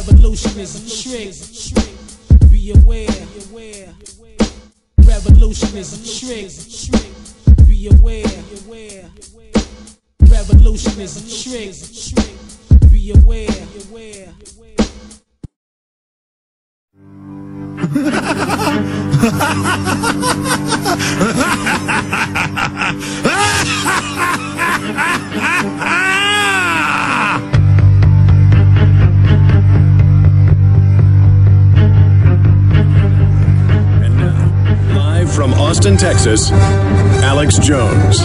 Revolution is a trick. Be aware. Revolution is a trick. Be aware. Revolution is a trick. Be aware. And now, live from Austin, Texas, Alex Jones.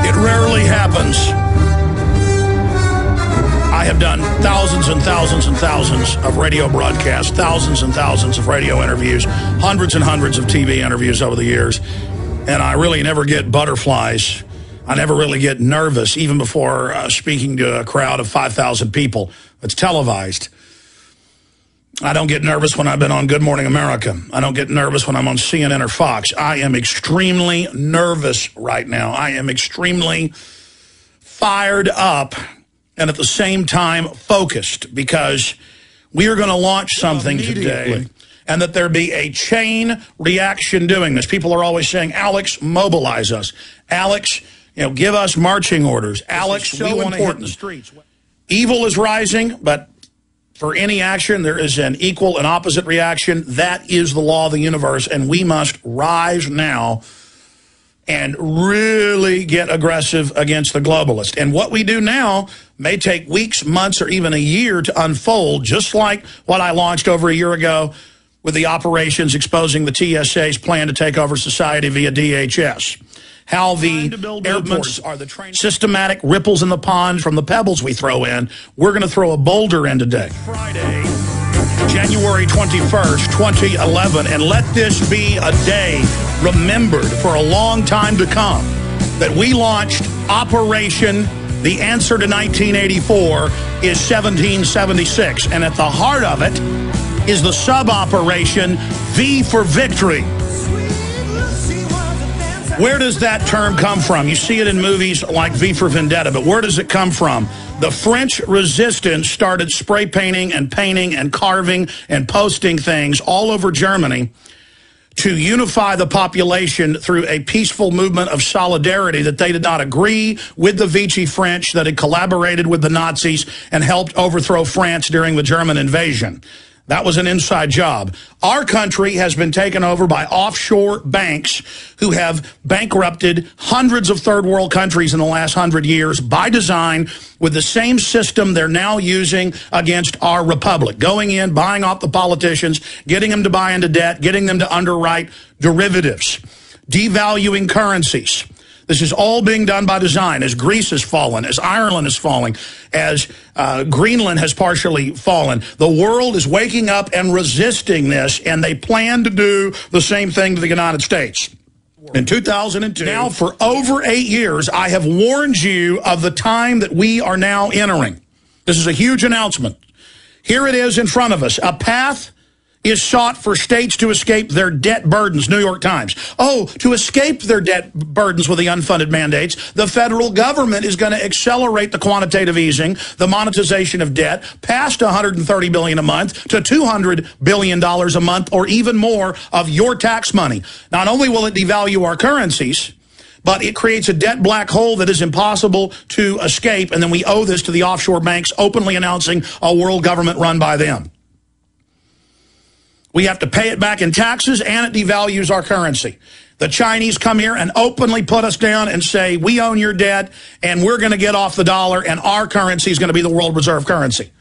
It rarely happens. I have done thousands and thousands and thousands of radio broadcasts, thousands and thousands of radio interviews, hundreds and hundreds of TV interviews over the years, and I really never get butterflies. I never really get nervous, even before speaking to a crowd of 5,000 people. It's televised. I don't get nervous when I've been on Good Morning America. I don't get nervous when I'm on CNN or Fox. I am extremely nervous right now. I am extremely fired up and at the same time focused, because we are going to launch something today, and that there be a chain reaction doing this. People are always saying, Alex, mobilize us. Alex, give us marching orders. Alex, we want to hit the streets. Evil is rising, but for any action, there is an equal and opposite reaction. That is the law of the universe, and we must rise now and really get aggressive against the globalists. And what we do now may take weeks, months, or even a year to unfold, just like what I launched over a year ago with the operations exposing the TSA's plan to take over society via DHS. How the airports are the systematic ripples in the pond from the pebbles we throw in. We're going to throw a boulder in today. Friday, January 21st, 2011, and let this be a day remembered for a long time to come, that we launched Operation The Answer to 1984 is 1776, and at the heart of it is the sub-operation V for Victory. Where does that term come from? You see it in movies like V for Vendetta, but where does it come from? The French resistance started spray painting and painting and carving and posting things all over Germany to unify the population through a peaceful movement of solidarity, that they did not agree with the Vichy French that had collaborated with the Nazis and helped overthrow France during the German invasion. That was an inside job. Our country has been taken over by offshore banks who have bankrupted hundreds of third world countries in the last 100 years by design, with the same system they're now using against our republic. Going in, buying off the politicians, getting them to buy into debt, getting them to underwrite derivatives, devaluing currencies. This is all being done by design, as Greece has fallen, as Ireland is falling, as Greenland has partially fallen. The world is waking up and resisting this, and they plan to do the same thing to the United States. In 2002, now for over 8 years, I have warned you of the time that we are now entering. This is a huge announcement. Here it is in front of us. A path is sought for states to escape their debt burdens, New York Times. Oh, to escape their debt burdens with the unfunded mandates, the federal government is going to accelerate the quantitative easing, the monetization of debt, past $130 billion a month to $200 billion a month, or even more of your tax money. Not only will it devalue our currencies, but it creates a debt black hole that is impossible to escape, and then we owe this to the offshore banks openly announcing a world government run by them. We have to pay it back in taxes, and it devalues our currency. The Chinese come here and openly put us down and say, we own your debt, and we're going to get off the dollar, and our currency is going to be the world reserve currency.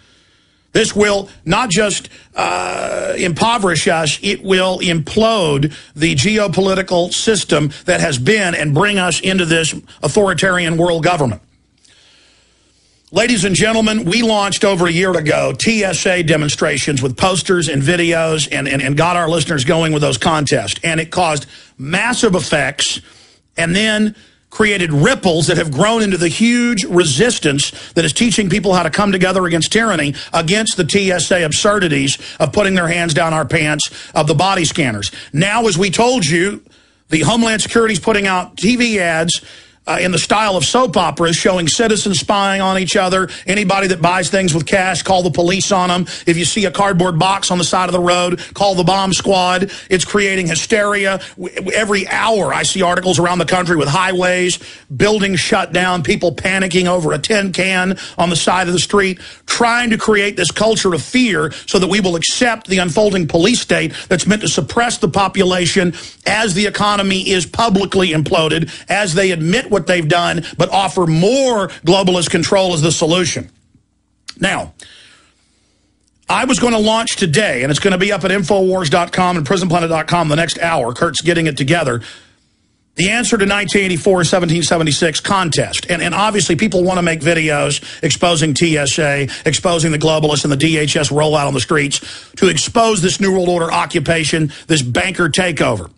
This will not just impoverish us, it will implode the geopolitical system that has been and bring us into this authoritarian world government. Ladies and gentlemen, we launched over a year ago TSA demonstrations with posters and videos and got our listeners going with those contests. And it caused massive effects and then created ripples that have grown into the huge resistance that is teaching people how to come together against tyranny, against the TSA absurdities of putting their hands down our pants, of the body scanners. Now, as we told you, the Homeland Security is putting out TV ads in the style of soap operas, showing citizens spying on each other. Anybody that buys things with cash, call the police on them. If you see a cardboard box on the side of the road, call the bomb squad. It's creating hysteria. Every hour I see articles around the country with highways, buildings shut down, people panicking over a tin can on the side of the street, trying to create this culture of fear so that we will accept the unfolding police state that's meant to suppress the population as the economy is publicly imploded, as they admit what they've done, but offer more globalist control as the solution. Now, I was going to launch today, and it's going to be up at Infowars.com and PrisonPlanet.com the next hour. Kurt's getting it together. The answer to 1984 and 1776 contest. And obviously people want to make videos exposing TSA, exposing the globalists and the DHS rollout on the streets to expose this New World Order occupation, this banker takeover.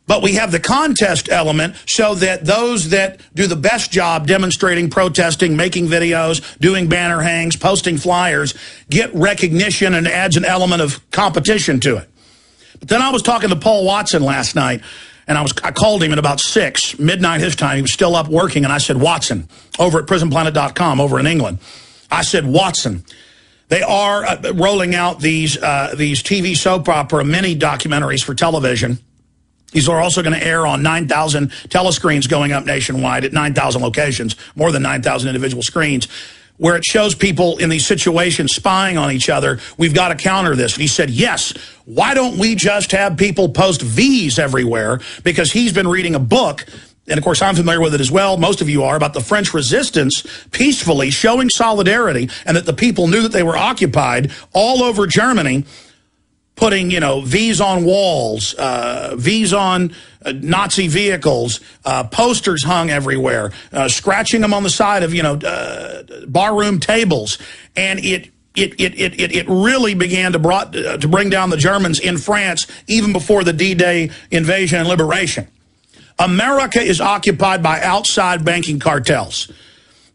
But we have the contest element so that those that do the best job demonstrating, protesting, making videos, doing banner hangs, posting flyers, get recognition and adds an element of competition to it. But then I was talking to Paul Watson last night, and I called him at about 6, midnight his time. He was still up working, and I said, Watson, over at PrisonPlanet.com over in England. I said, Watson, they are rolling out these TV soap opera mini documentaries for television. These are also going to air on 9,000 telescreens going up nationwide at 9,000 locations, more than 9,000 individual screens, where it shows people in these situations spying on each other. We've got to counter this. And he said, yes, why don't we just have people post V's everywhere? Because he's been reading a book, and of course I'm familiar with it as well, most of you are, about the French resistance peacefully showing solidarity, and that the people knew that they were occupied all over Germany, putting, you know, V's on walls, V's on Nazi vehicles, posters hung everywhere, scratching them on the side of, you know, barroom tables. And it really began to bring down the Germans in France even before the D-Day invasion and liberation. America is occupied by outside banking cartels.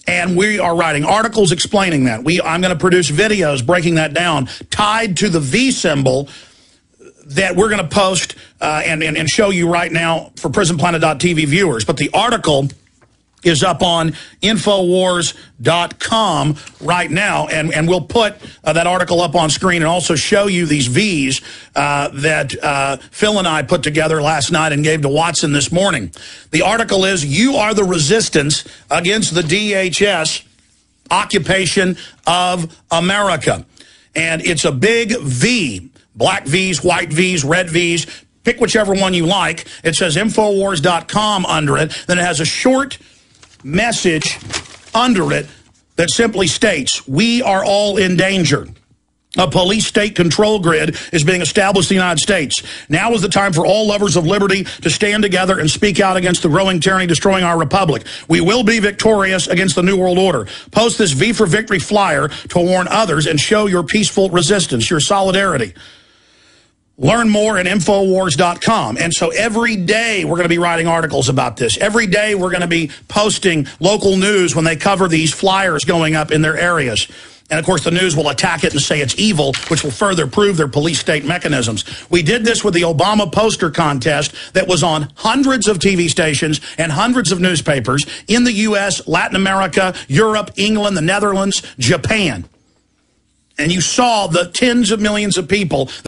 And we are writing articles explaining that. I'm going to produce videos breaking that down, tied to the V symbol that we're going to post and show you right now for PrisonPlanet.tv viewers. But the article is up on Infowars.com right now, and we'll put that article up on screen and also show you these V's that Phil and I put together last night and gave to Watson this morning. The article is, "You are the resistance against the DHS occupation of America." And it's a big V, black V's, white V's, red V's. Pick whichever one you like. It says Infowars.com under it. Then it has a short message under it that simply states, "We are all in danger. A police state control grid is being established in the United States. Now is the time for all lovers of liberty to stand together and speak out against the growing tyranny destroying our republic. We will be victorious against the New World Order. Post this V for Victory flyer to warn others and show your peaceful resistance, your solidarity." Learn more at Infowars.com. And so every day we're going to be writing articles about this. Every day we're going to be posting local news when they cover these flyers going up in their areas. And, of course, the news will attack it and say it's evil, which will further prove their police state mechanisms. We did this with the Obama poster contest that was on hundreds of TV stations and hundreds of newspapers in the U.S., Latin America, Europe, England, the Netherlands, Japan. And you saw the tens of millions of people